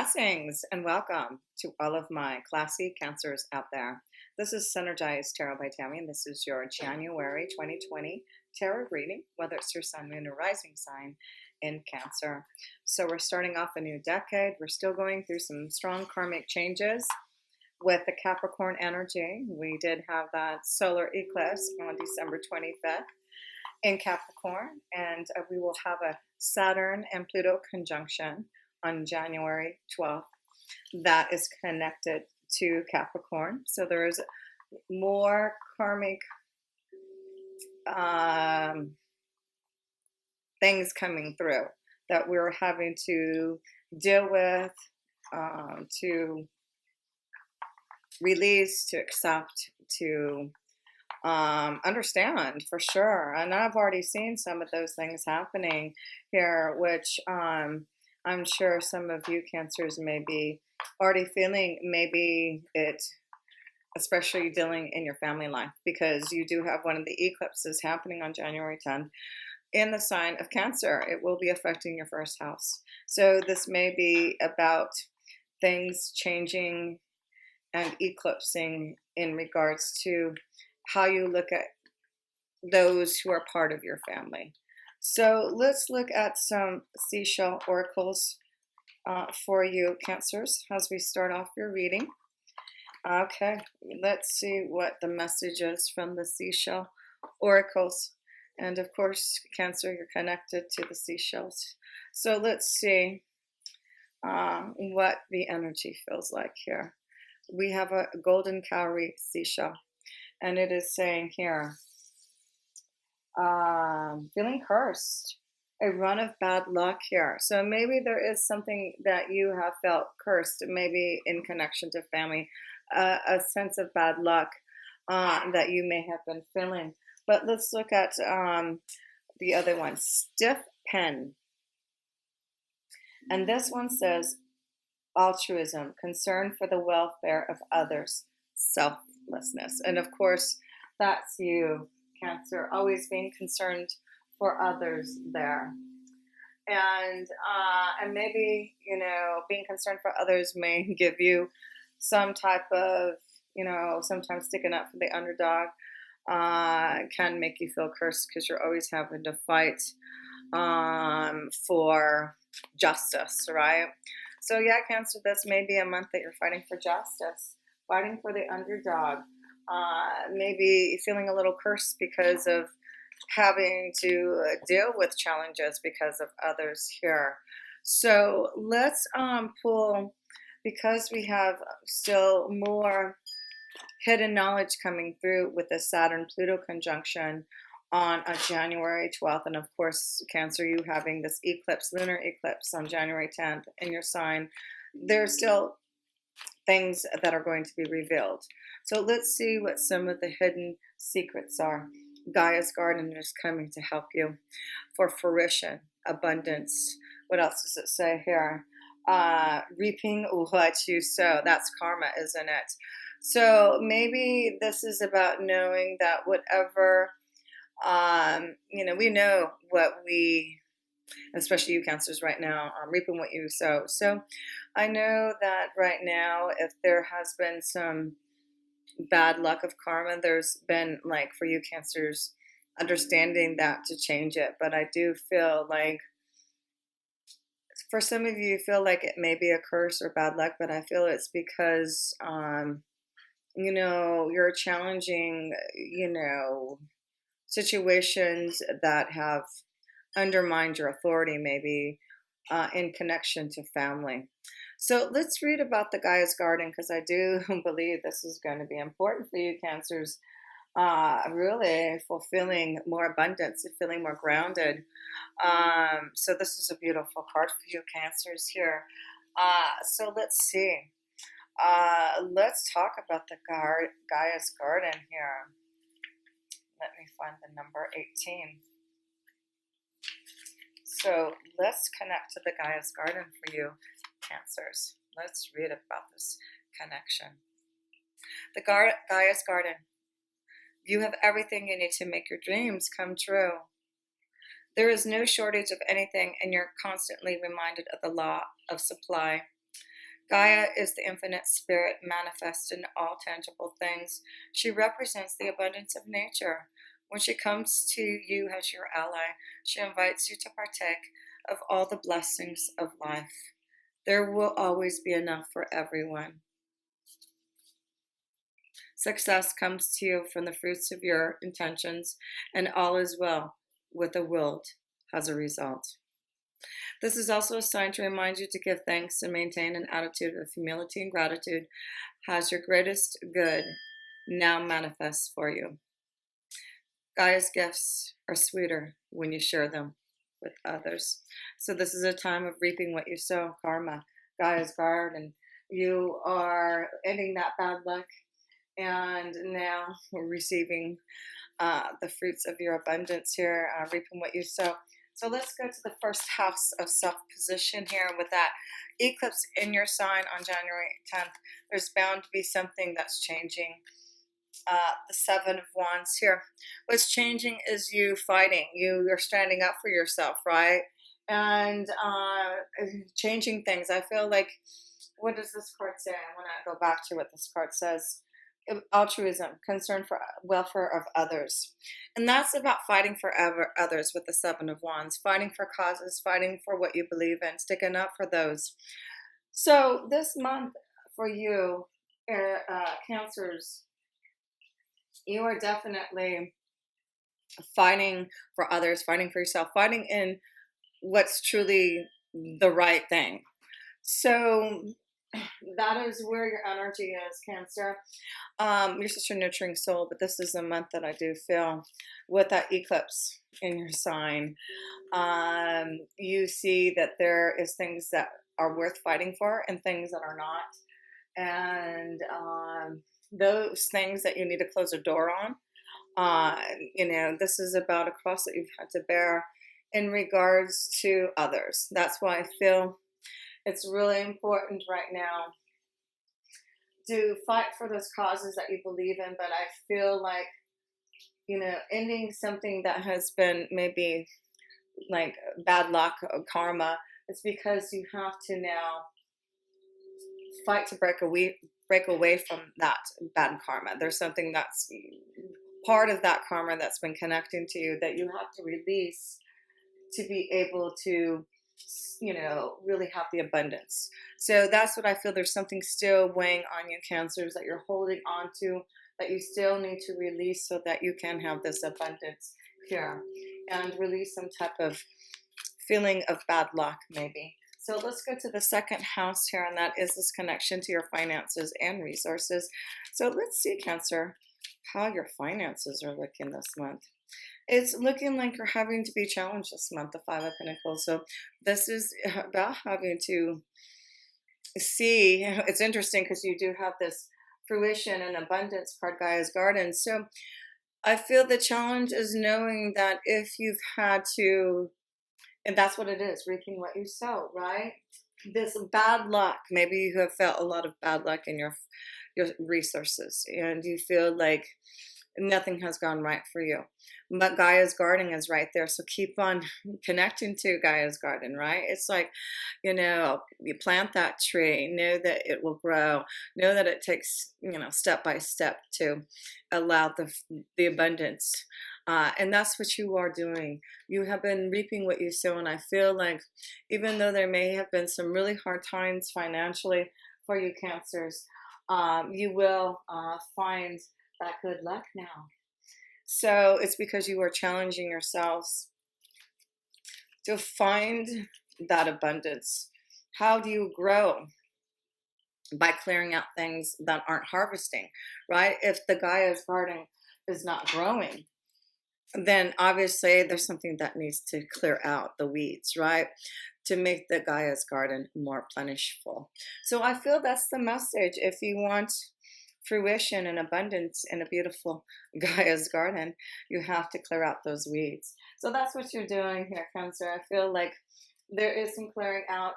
Blessings and welcome to all of my classy Cancers out there. This is Synergized Tarot by Tammy, and this is your January 2020 tarot reading, whether it's your sun, moon, or rising sign in Cancer. So we're starting off a new decade. We're still going through some strong karmic changes with the Capricorn energy. We did have that solar eclipse on December 25th in Capricorn, and we will have a Saturn and Pluto conjunction on January 12th that is connected to Capricorn. So there is more karmic things coming through that we're having to deal with, to release, to accept, to understand for sure. And I've already seen some of those things happening here, which I'm sure some of you Cancers may be already feeling, maybe it, especially dealing in your family life, because you do have one of the eclipses happening on January 10th in the sign of Cancer. It will be affecting your first house. So this may be about things changing and eclipsing in regards to how you look at those who are part of your family. So let's look at some seashell oracles for you Cancers as we start off your reading. Okay, let's see what the message is from the seashell oracles. And of course, Cancer, you're connected to the seashells. So let's see what the energy feels like here. We have a golden cowrie seashell, and it is saying here, feeling cursed, a run of bad luck here. So maybe there is something that you have felt cursed, maybe in connection to family, a sense of bad luck that you may have been feeling. But let's look at the other one, stiff pen. And this one says altruism, concern for the welfare of others, selflessness. And of course, that's you, Cancer, always being concerned for others there. And maybe, being concerned for others may give you some type of, sometimes sticking up for the underdog can make you feel cursed because you're always having to fight for justice, right? So yeah, Cancer, this may be a month that you're fighting for justice, fighting for the underdog. Maybe feeling a little cursed because of having to deal with challenges because of others here. So let's pull, because we have still more hidden knowledge coming through with the Saturn-Pluto conjunction on January 12th. And of course, Cancer, you having this eclipse, lunar eclipse on January 10th in your sign, there's still things that are going to be revealed. So let's see what some of the hidden secrets are. Gaia's garden is coming to help you for fruition, abundance. What else does it say here? Reaping what you sow. That's karma, isn't it? So maybe this is about knowing that whatever, we know what we, especially you Cancers right now, reaping what you sow. So I know that right now, if there has been some bad luck of karma, there's been, like, for you Cancers, understanding that to change it. But I do feel like for some of you feel like it may be a curse or bad luck, but I feel it's because you're challenging situations that have undermined your authority, maybe in connection to family. So let's read about the Gaia's garden, because I do believe this is going to be important for you Cancers, really fulfilling more abundance, feeling more grounded. So this is a beautiful card for you Cancers here. So let's see. Let's talk about the Gaia's garden here. Let me find the number 18. So let's connect to the Gaia's garden for you Cancers. Let's read about this connection. The Gaia's garden. You have everything you need to make your dreams come true. There is no shortage of anything, and you're constantly reminded of the law of supply. Gaia is the infinite spirit manifest in all tangible things. She represents the abundance of nature. When she comes to you as your ally, she invites you to partake of all the blessings of life. There will always be enough for everyone. Success comes to you from the fruits of your intentions, and all is well with the will as a result. This is also a sign to remind you to give thanks and maintain an attitude of humility and gratitude as your greatest good now manifests for you. Gaia's gifts are sweeter when you share them with others. So this is a time of reaping what you sow, karma, Gaia's garden. You are ending that bad luck and now we're receiving the fruits of your abundance here, reaping what you sow. So let's go to the first house of self-position here with that eclipse in your sign on January 10th. There's bound to be something that's changing. The Seven of Wands here. What's changing is you fighting. You're standing up for yourself, right? And changing things. I feel like, what does this card say? I want to go back to what this card says. Altruism, concern for welfare of others. And that's about fighting for others with the Seven of Wands, fighting for causes, fighting for what you believe in, sticking up for those. So this month for you, Cancers, you are definitely fighting for others, fighting for yourself, fighting in what's truly the right thing. So that is where your energy is, Cancer. You're such a nurturing soul, but this is a month that I do feel with that eclipse in your sign. You see that there is things that are worth fighting for and things that are not. And those things that you need to close a door on. This is about a cross that you've had to bear in regards to others. That's why I feel it's really important right now to fight for those causes that you believe in. But I feel like, ending something that has been maybe like bad luck or karma, it's because you have to now fight to break away from that bad karma. There's something that's part of that karma that's been connecting to you that you have to release to be able to, really have the abundance. So that's what I feel. There's something still weighing on you, Cancers, that you're holding on to, that you still need to release so that you can have this abundance here and release some type of feeling of bad luck maybe. So let's go to the second house here, and that is this connection to your finances and resources. So let's see, Cancer, how your finances are looking this month. It's looking like you're having to be challenged this month, the Five of Pentacles. So this is about having to see. It's interesting because you do have this fruition and abundance card, Gaia's Garden. So I feel the challenge is knowing that if you've had to, and that's what it is, reaping what you sow, right? This bad luck, maybe you have felt a lot of bad luck in your resources and you feel like nothing has gone right for you. But Gaia's garden is right there. So keep on connecting to Gaia's garden, right? It's like, you plant that tree, know that it will grow, know that it takes, step by step to allow the abundance. And that's what you are doing. You have been reaping what you sow. And I feel like even though there may have been some really hard times financially for you, Cancers, you will find that good luck now. So it's because you are challenging yourselves to find that abundance. How do you grow? By clearing out things that aren't harvesting, right? If the Gaia's garden is not growing, then obviously there's something that needs to clear out the weeds, right? To make the Gaia's garden more plentiful. So I feel that's the message. If you want fruition and abundance in a beautiful Gaia's garden, you have to clear out those weeds. So that's what you're doing here, Cancer. I feel like there is some clearing out.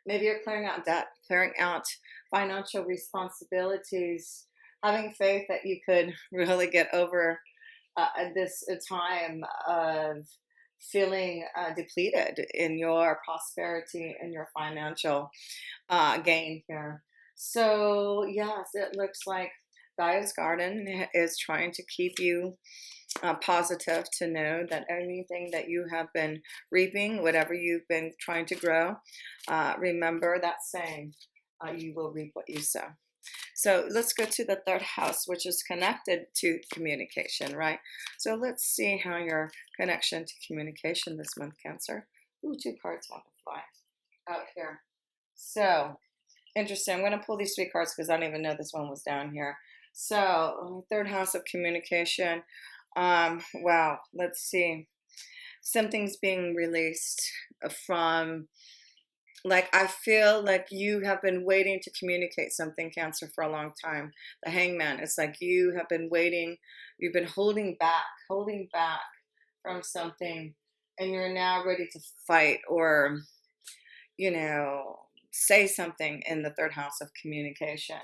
Maybe you're clearing out debt, clearing out financial responsibilities, having faith that you could really get over this time of feeling depleted in your prosperity and your financial gain here. So, yes, it looks like Gaia's Garden is trying to keep you positive, to know that anything that you have been reaping, whatever you've been trying to grow, remember that saying, you will reap what you sow. So let's go to the third house, which is connected to communication, right? So let's see how your connection to communication this month, Cancer. Ooh, two cards want to fly out here. So interesting. I'm going to pull these three cards because I don't even know this one was down here. So third house of communication. Wow. Let's see. Something's being released from, like, I feel like you have been waiting to communicate something, Cancer, for a long time. The Hangman. It's like you have been waiting. You've been holding back from something, and you're now ready to fight or, you know, say something in the third house of communication.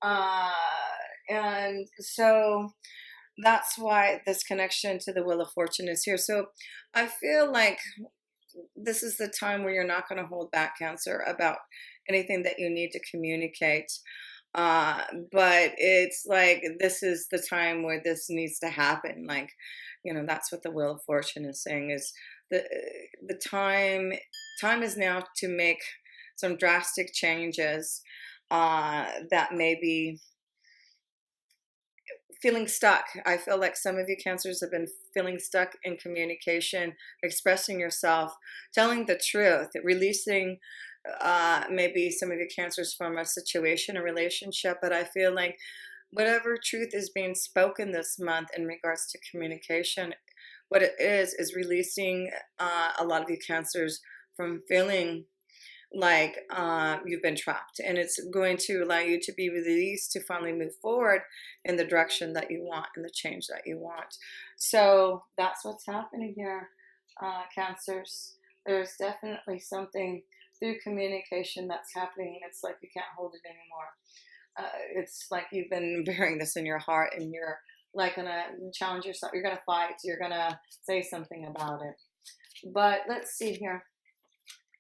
Uh, and so that's why this connection to the Wheel of Fortune is here. So I feel like this is the time where you're not going to hold back, Cancer, about anything that you need to communicate. Uh, but it's like this is the time where this needs to happen. Like, that's what the Wheel of Fortune is saying, is the the time is now to make some drastic changes that may be feeling stuck. I feel like some of you Cancers have been feeling stuck in communication, expressing yourself, telling the truth, releasing maybe some of you Cancers from a situation, a relationship. But I feel like whatever truth is being spoken this month in regards to communication, what it is releasing a lot of you Cancers from feeling like you've been trapped, and it's going to allow you to be released to finally move forward in the direction that you want and the change that you want. So that's what's happening here, Cancers. There's definitely something through communication that's happening. It's like you can't hold it anymore. It's like you've been bearing this in your heart, and you're like gonna challenge yourself. You're gonna fight. You're gonna say something about it. But let's see here.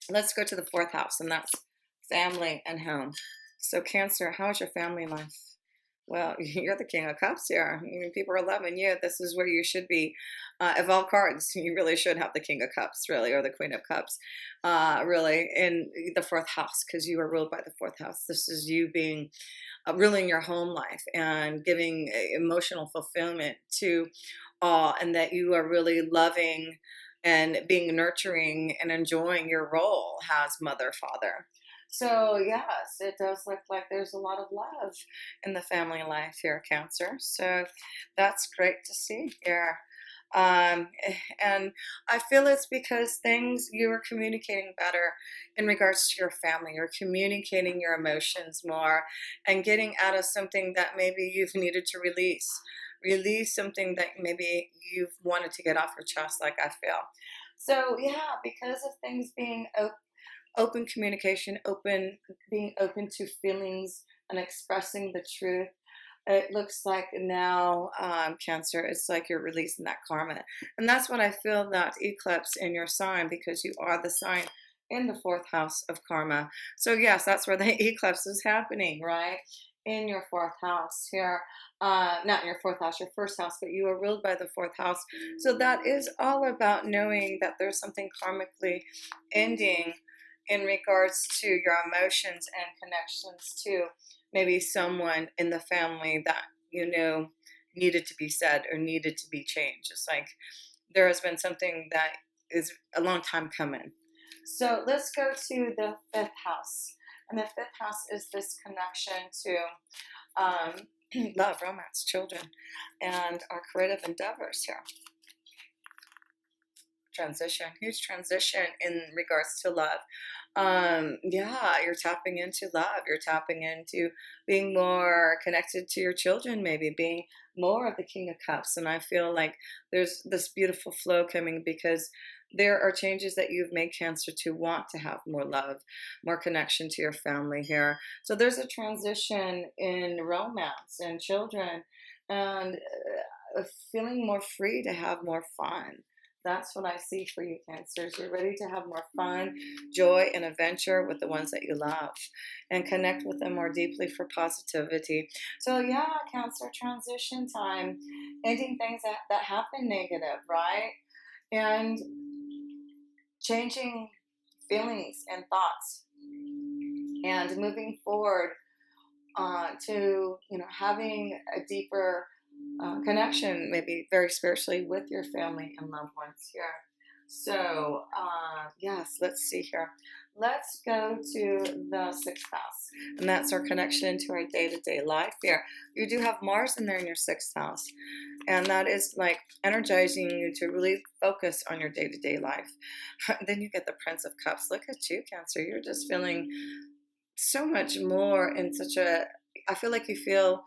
Let's go to the fourth house, and that's family and home. So Cancer, how is your family life? Well, you're the King of Cups here. I mean, people are loving you. This is where you should be. Of all cards, you really should have the King of Cups, really, or the Queen of Cups, really, in the fourth house, because you are ruled by the fourth house. This is you being ruling your home life and giving emotional fulfillment to all, and that you are really loving and being nurturing and enjoying your role as mother, father. So yes, it does look like there's a lot of love in the family life here, Cancer. So that's great to see here. Um, and I feel it's because you're communicating better in regards to your family. You're communicating your emotions more and getting out of something that maybe you've needed to release. Release something that maybe you've wanted to get off your chest, like I feel. So yeah, because of things being open communication, being open to feelings and expressing the truth. It looks like now, Cancer, it's like you're releasing that karma. And that's what I feel, that eclipse in your sign, because you are the sign in the fourth house of karma. So yes, that's where the eclipse is happening, right? In your fourth house here. Not in your fourth house, your first house, but you are ruled by the fourth house. So that is all about knowing that there's something karmically ending in regards to your emotions and connections to maybe someone in the family that needed to be said or needed to be changed. It's like there has been something that is a long time coming. So let's go to the fifth house. And the fifth house is this connection to love, romance, children, and our creative endeavors here. Transition, huge transition in regards to love. Yeah, you're tapping into love. You're tapping into being more connected to your children, maybe being more of the King of Cups. And I feel like there's this beautiful flow coming, because there are changes that you've made, Cancer, to want to have more love, more connection to your family here. So there's a transition in romance and children, and feeling more free to have more fun. That's what I see for you, Cancers. You're ready to have more fun, joy, and adventure with the ones that you love and connect with them more deeply for positivity. So, yeah, Cancer, transition time, ending things that have been negative, right? And changing feelings and thoughts and moving forward to, having a deeper connection, maybe very spiritually, with your family and loved ones here. So, yes, let's see here. Let's go to the sixth house, and that's our connection to our day to day life here. You do have Mars in there in your sixth house, and that is like energizing you to really focus on your day to day life. Then you get the Prince of Cups. Look at you, Cancer. You're just feeling so much more in such a, I feel like you feel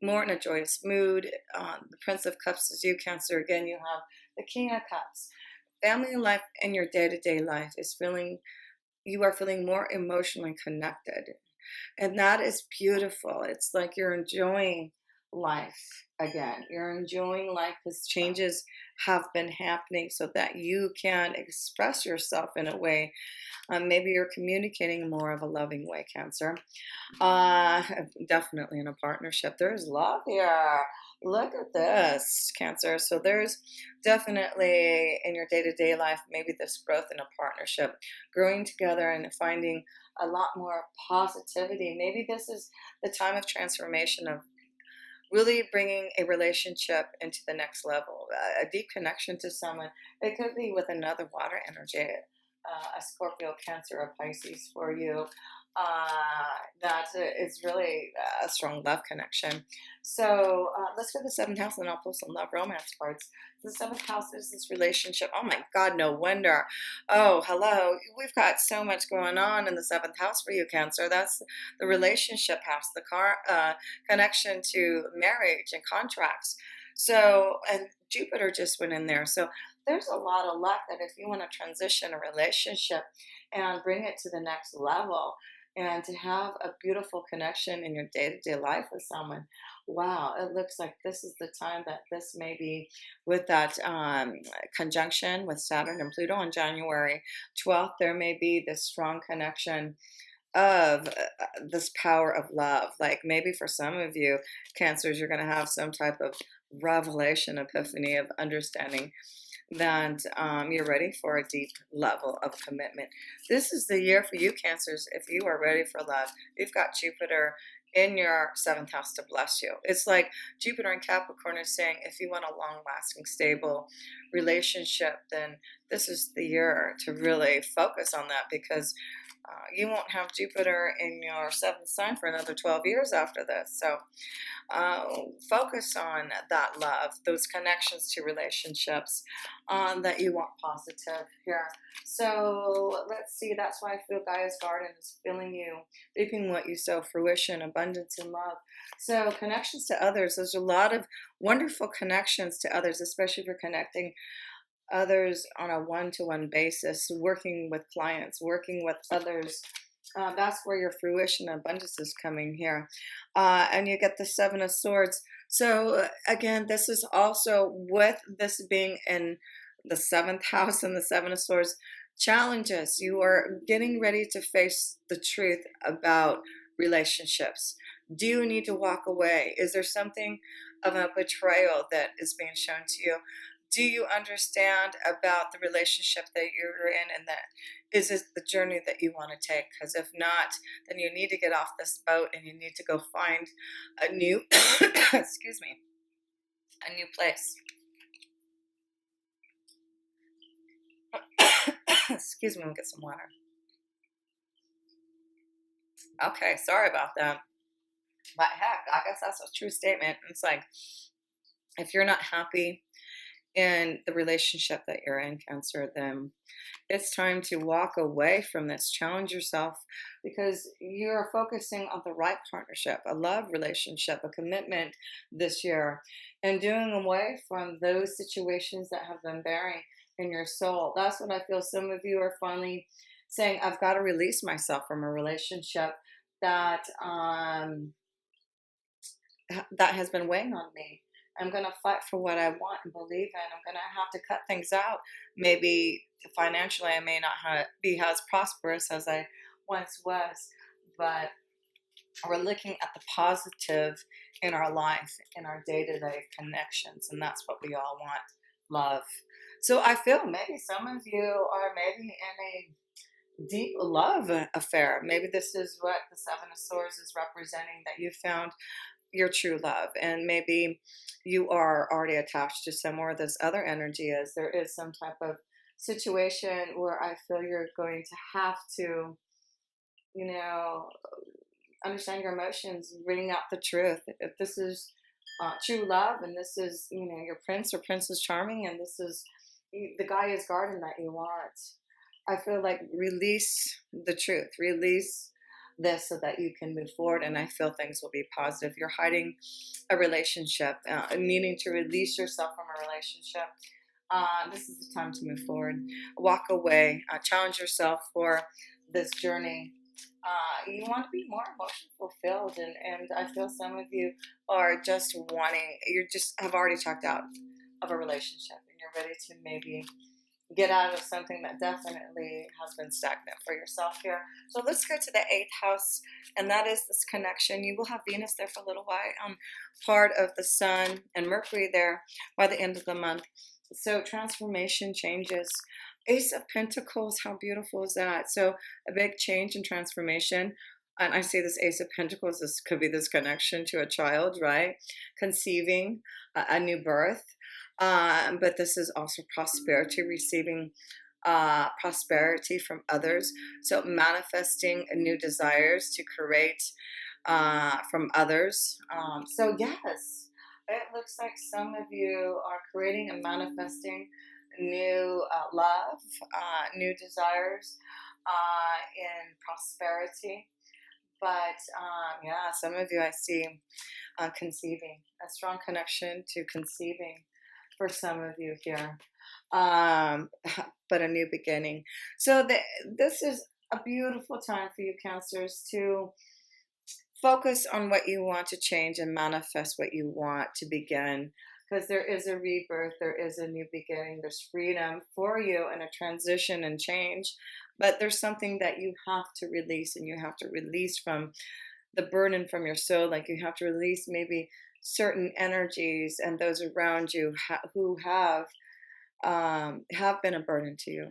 more in a joyous mood. The Prince of Cups is you, Cancer. Again, you have the King of Cups. Family life and your day-to-day life is feeling, you are feeling more emotionally connected. And that is beautiful. It's like you're enjoying life again. You're enjoying life because changes have been happening so that you can express yourself in a way. Maybe you're communicating more of a loving way, Cancer. Uh, Definitely in a partnership. There's love here. Look at this, Cancer. So there's definitely in your day-to-day life, maybe this growth in a partnership, growing together and finding a lot more positivity. Maybe this is the time of transformation of really bringing a relationship into the next level, a deep connection to someone. It could be with another water energy, a Scorpio, Cancer, or Pisces for you. That is really a strong love connection. So let's go to the seventh house, and I'll pull some love romance cards. The seventh house is this relationship. Oh my God, no wonder. Oh, hello. We've got so much going on in the seventh house for you, Cancer. That's the relationship house, the connection to marriage and contracts. So, and Jupiter just went in there. So there's a lot of luck that if you want to transition a relationship and bring it to the next level and to have a beautiful connection in your day-to-day life with someone, wow, it looks like this is the time that this may be with that conjunction with Saturn and Pluto on January 12th. There may be this strong connection of this power of love. Like maybe for some of you, Cancers, you're going to have some type of revelation, epiphany of understanding that you're ready for a deep level of commitment. This is the year for you, Cancers. If you are ready for love, you've got Jupiter in your seventh house to bless you. It's like Jupiter in Capricorn is saying, if you want a long lasting, stable relationship, then this is the year to really focus on that, because you won't have Jupiter in your seventh sign for another 12 years after this. So focus on that love, those connections to relationships that you want positive here. So let's see. That's why I feel Gaia's garden is filling you, reaping what you sow, fruition, abundance, and love. So connections to others. There's a lot of wonderful connections to others, especially if you're connecting others on a one-to-one basis, working with clients, working with others. That's where your fruition and abundance is coming here. And you get the Seven of Swords. So again, this is also with this being in the seventh house and the Seven of Swords, challenges. You are getting ready to face the truth about relationships. Do you need to walk away? Is there something of a betrayal that is being shown to you? Do you understand about the relationship that you're in, and that is this the journey that you want to take? Because if not, then you need to get off this boat and you need to go find a new, excuse me, a new place. Excuse me, we'll get some water. Okay, sorry about that. But heck, I guess that's a true statement. It's like, if you're not happy in the relationship that you're in, Cancer, then it's time to walk away from this. Challenge yourself, because you're focusing on the right partnership, a love relationship, a commitment this year, and doing away from those situations that have been bearing in your soul. That's what I feel. Some of you are finally saying, I've got to release myself from a relationship that that has been weighing on me. I'm going to fight for what I want and believe in. I'm going to have to cut things out. Maybe financially, I may not be as prosperous as I once was, but we're looking at the positive in our life, in our day-to-day connections, and that's what we all want, love. So I feel maybe some of you are maybe in a deep love affair. Maybe this is what the Seven of Swords is representing, that you found your true love, and maybe you are already attached to somewhere this other energy is. There is some type of situation where I feel you're going to have to, you know, understand your emotions, bring out the truth. If this is true love, and this is, your prince or princess charming, and this is the guy is garden that you want, I feel like release the truth, release this so that you can move forward. And I feel things will be positive. You're hiding a relationship, needing to release yourself from a relationship. This is the time to move forward. Walk away, challenge yourself for this journey. You want to be more emotionally fulfilled, and I feel some of you are just wanting, you just have already checked out of a relationship, and you're ready to maybe get out of something that definitely has been stagnant for yourself here. So let's go to the 8th house, and that is this connection. You will have Venus there for a little while, part of the Sun and Mercury there by the end of the month. So transformation, changes. Ace of Pentacles, how beautiful is that? So a big change and transformation. And I see this Ace of Pentacles, this could be this connection to a child, right? Conceiving a new birth. But this is also prosperity, receiving prosperity from others. So manifesting new desires to create from others. So yes, it looks like some of you are creating and manifesting new love, new desires in prosperity. But yeah, some of you I see conceiving, a strong connection to conceiving for some of you here, but a new beginning. So this is a beautiful time for you, Cancers, to focus on what you want to change and manifest what you want to begin, because there is a rebirth, there is a new beginning, there's freedom for you and a transition and change, but there's something that you have to release, and you have to release from the burden from your soul. Like you have to release maybe certain energies and those around you who have been a burden to you.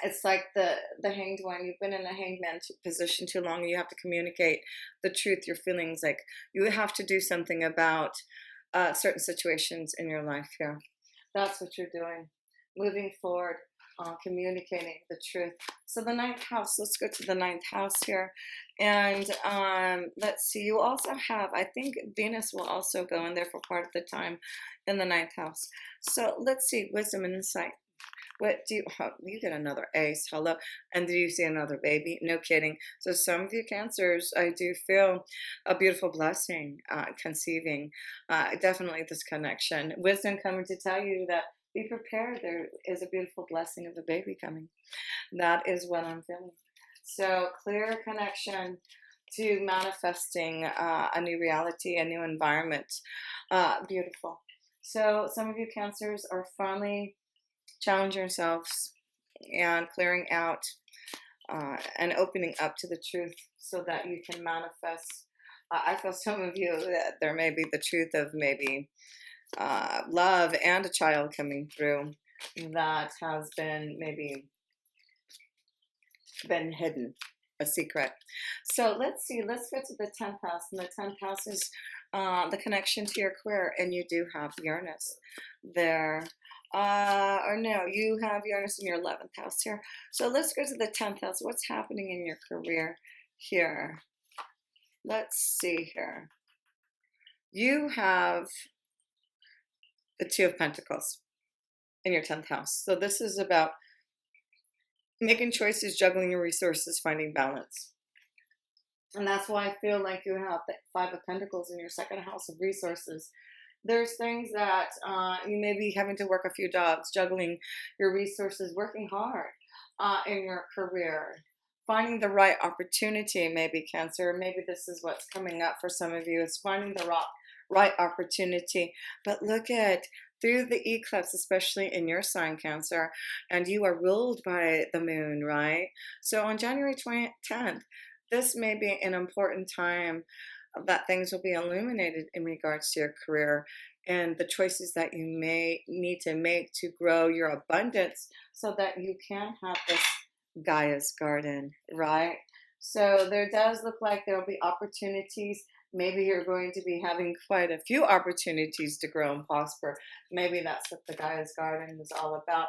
It's like the hanged one. You've been in a hanged man position too long. You have to communicate the truth, your feelings. Like you have to do something about certain situations in your life here. That's what you're doing. Moving forward, communicating the truth. So the 9th house, let's go to the 9th house here. And let's see, you also have, I think Venus will also go in there for part of the time in the 9th house. So let's see, wisdom and insight. What do you get another ace, hello, and do you see another baby? No kidding. So some of you Cancers, I do feel a beautiful blessing, conceiving, definitely this connection. Wisdom coming to tell you that be prepared, there is a beautiful blessing of a baby coming. That is what I'm feeling. So clear connection to manifesting a new reality, a new environment. Beautiful. So some of you Cancers are finally challenging yourselves and clearing out and opening up to the truth so that you can manifest. I feel some of you that there may be the truth of maybe love and a child coming through that has been maybe been hidden, a secret. So let's see, let's go to the 10th house, and the 10th house is the connection to your career, and you do have Uranus there. Or no, you have Uranus in your 11th house here. So let's go to the 10th house. What's happening in your career here? Let's see here. You have the 2 of Pentacles in your 10th house. So this is about making choices, juggling your resources, finding balance. And that's why I feel like you have the 5 of Pentacles in your 2nd house of resources. There's things that you may be having to work a few jobs, juggling your resources, working hard in your career. finding the right opportunity, maybe Cancer. Maybe this is what's coming up for some of you, is finding the right opportunity. But look at through the eclipse, especially in your sign, Cancer, and you are ruled by the moon, right? So on January 10th, this may be an important time that things will be illuminated in regards to your career and the choices that you may need to make to grow your abundance so that you can have this Gaia's garden, right? So there does look like there will be opportunities. Maybe you're going to be having quite a few opportunities to grow and prosper. Maybe that's what the Gaia's garden was all about.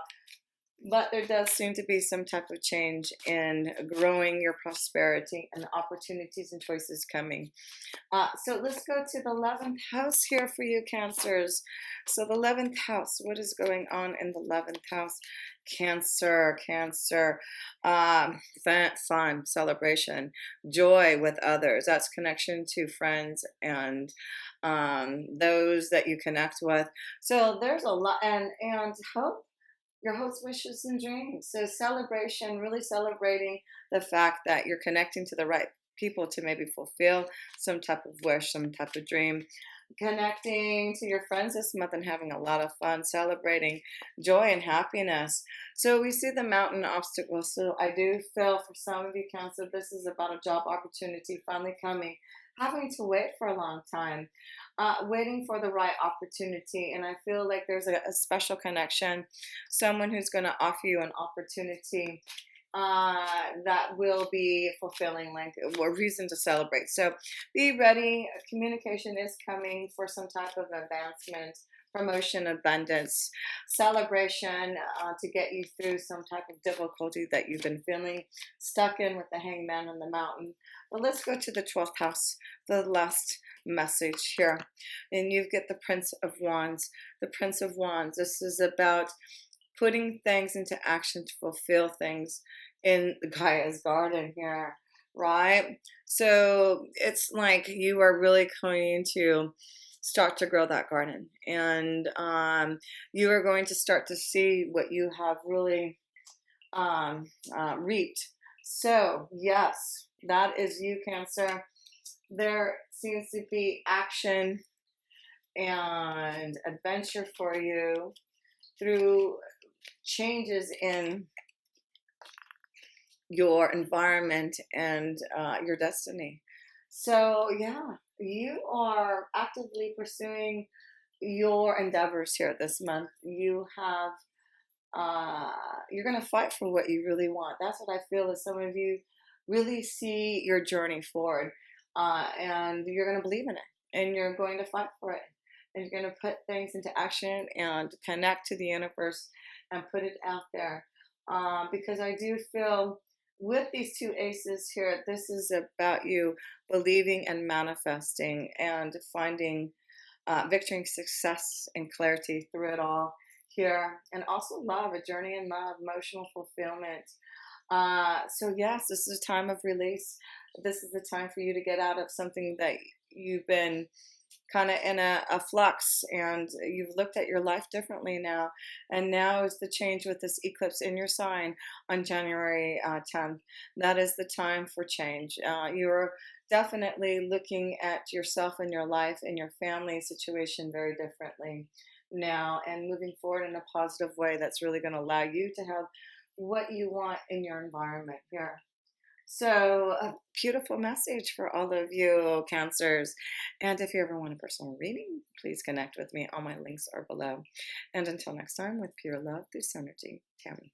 But there does seem to be some type of change in growing your prosperity and opportunities and choices coming. So let's go to the 11th house here for you, Cancers. So the 11th house, what is going on in the 11th house? Cancer, fun, celebration, joy with others. That's connection to friends and those that you connect with. So there's a lot, and hope. Your hopes, wishes, and dreams. So celebration, really celebrating the fact that you're connecting to the right people to maybe fulfill some type of wish, some type of dream. Connecting to your friends this month and having a lot of fun, celebrating joy and happiness. So we see the mountain obstacles. So I do feel for some of you, Cancer, this is about a job opportunity finally coming. Having to wait for a long time, waiting for the right opportunity. And I feel like there's a special connection, someone who's going to offer you an opportunity that will be fulfilling, like a reason to celebrate. So be ready. Communication is coming for some type of advancement, promotion, abundance, celebration to get you through some type of difficulty that you've been feeling stuck in with the hangman on the mountain. But let's go to the 12th house, the last message here. And you get the Prince of Wands. The Prince of Wands. This is about putting things into action to fulfill things in the Gaia's garden here, right? So it's like you are really going to start to grow that garden, and you are going to start to see what you have really reaped. So yes, that is you, Cancer. There seems to be action and adventure for you through changes in your environment and your destiny. So yeah, you are actively pursuing your endeavors here this month. You have you're going to fight for what you really want. That's what I feel, is some of you really see your journey forward, and you're going to believe in it, and you're going to fight for it, and you're going to put things into action and connect to the universe and put it out there, because I do feel with these two aces here, this is about you believing and manifesting and finding victory, success, and clarity through it all here. And also love, a journey in love, emotional fulfillment. So yes, this is a time of release. This is the time for you to get out of something that you've been kind of in a flux, and you've looked at your life differently now. And now is the change with this eclipse in your sign on January 10th. That is the time for change. You're definitely looking at yourself and your life and your family situation very differently now, and moving forward in a positive way that's really going to allow you to have what you want in your environment here. So a beautiful message for all of you Cancers. And if you ever want a personal reading, please connect with me. All my links are below. And until next time, with pure love through Synergy, Tammy.